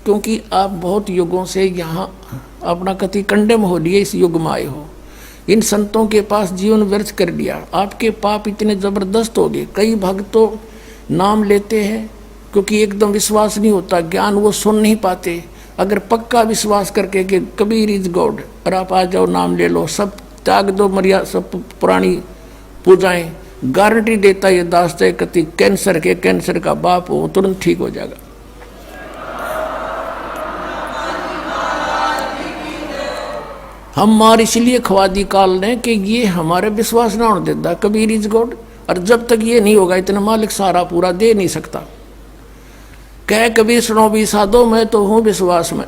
क्योंकि आप बहुत युगों से यहाँ अपना कति कंडेम हो लिए, इस युग में आए हो। इन संतों के पास जीवन व्यर्थ कर लिया, आपके पाप इतने जबरदस्त हो गए। कई भक्त तो नाम लेते हैं क्योंकि एकदम विश्वास नहीं होता, ज्ञान वो सुन नहीं पाते। अगर पक्का विश्वास करके कि कबीर इज गॉड और आप आ जाओ, नाम ले लो, सब त्याग दो, मर्यादा सब पुरानी पूजाएं, गारंटी देता ये दास है कति कैंसर का बाप हो तुरंत ठीक हो जाएगा। हम मार इसलिए खवा दी काल ने कि ये हमारे विश्वास ना होने देता कबीर इज गॉड, और जब तक ये नहीं होगा इतना मालिक सारा पूरा दे नहीं सकता। कह कबीर सुनो भी साधो, मैं तो हूँ विश्वास में।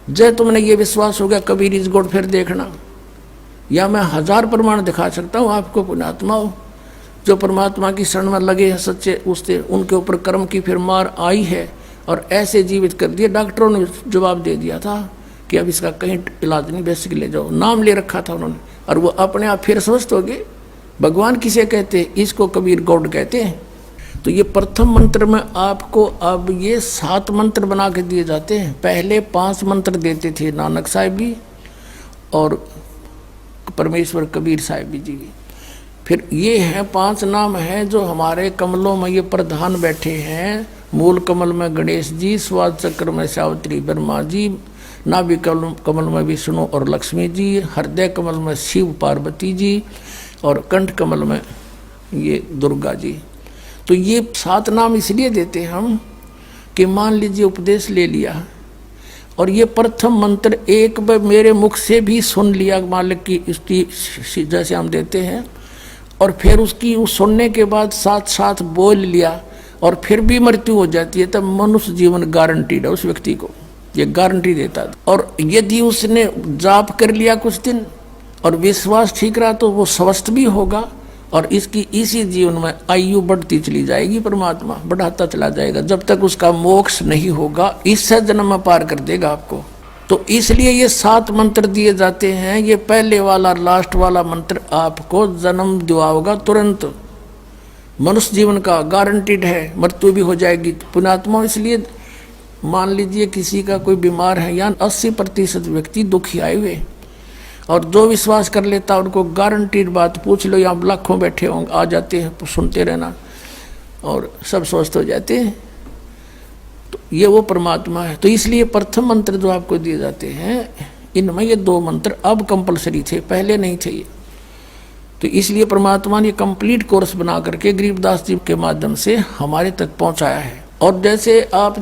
जब तुमने ये विश्वास हो गया कबीर इज गॉड, फिर देखना, या मैं 1000 प्रमाण दिखा सकता हूँ आपको। पुण्यात्मा हो जो परमात्मा की शरण में लगे हैं सच्चे, उससे उनके ऊपर कर्म की फिर मार आई है और ऐसे जीवित कर दिए। डॉक्टरों ने जवाब दे दिया था कि अब इसका कहीं इलाज नहीं, बेसिक ले जाओ, नाम ले रखा था उन्होंने, और वो अपने आप फिर स्वस्थ हो गए। भगवान किसे कहते हैं? इसको कबीर गॉड कहते हैं। तो ये प्रथम मंत्र में आपको अब ये 7 मंत्र बना के दिए जाते हैं। पहले 5 मंत्र देते थे नानक साहिब जी और परमेश्वर कबीर साहिब जी। फिर ये है 5 नाम हैं जो हमारे कमलों में ये प्रधान बैठे हैं। मूल कमल में गणेश जी, स्वाद चक्र में सावित्री ब्रह्मा जी, नाभि कमल में विष्णु और लक्ष्मी जी, हृदय कमल में शिव पार्वती जी और कंठ कमल में ये दुर्गा जी। तो ये 7 नाम इसलिए देते हम कि मान लीजिए उपदेश ले लिया और ये प्रथम मंत्र एक बार मेरे मुख से भी सुन लिया मालिक की इसकी जैसे हम देते हैं, और फिर उसकी उस सुनने के बाद साथ साथ बोल लिया और फिर भी मृत्यु हो जाती है, तब मनुष्य जीवन गारंटीड है उस व्यक्ति को, ये गारंटी देता है। और यदि उसने जाप कर लिया कुछ दिन और विश्वास ठीक रहा तो वो स्वस्थ भी होगा और इसकी इसी जीवन में आयु बढ़ती चली जाएगी, परमात्मा बढ़ाता चला जाएगा जब तक उसका मोक्ष नहीं होगा, इससे जन्म में पार कर देगा आपको। तो इसलिए ये 7 मंत्र दिए जाते हैं। ये पहले वाला लास्ट वाला मंत्र आपको जन्म दिलाएगा तुरंत, मनुष्य जीवन का गारंटीड है, मृत्यु भी हो जाएगी। पुण्यात्मा इसलिए मान लीजिए किसी का कोई बीमार है, या 80% व्यक्ति दुखी आए हुए, और जो विश्वास कर लेता उनको गारंटीड बात पूछ लो, यहाँ लाखों बैठे होंगे, आ जाते हैं, सुनते रहना और सब स्वस्थ हो जाते हैं। तो ये वो परमात्मा है। तो इसलिए प्रथम मंत्र जो आपको दिए जाते हैं इनमें ये 2 मंत्र अब कंपलसरी थे, पहले नहीं थे ये। तो इसलिए परमात्मा ने कंप्लीट कोर्स बना करके गरीबदास जी के माध्यम से हमारे तक पहुंचाया है। और जैसे आप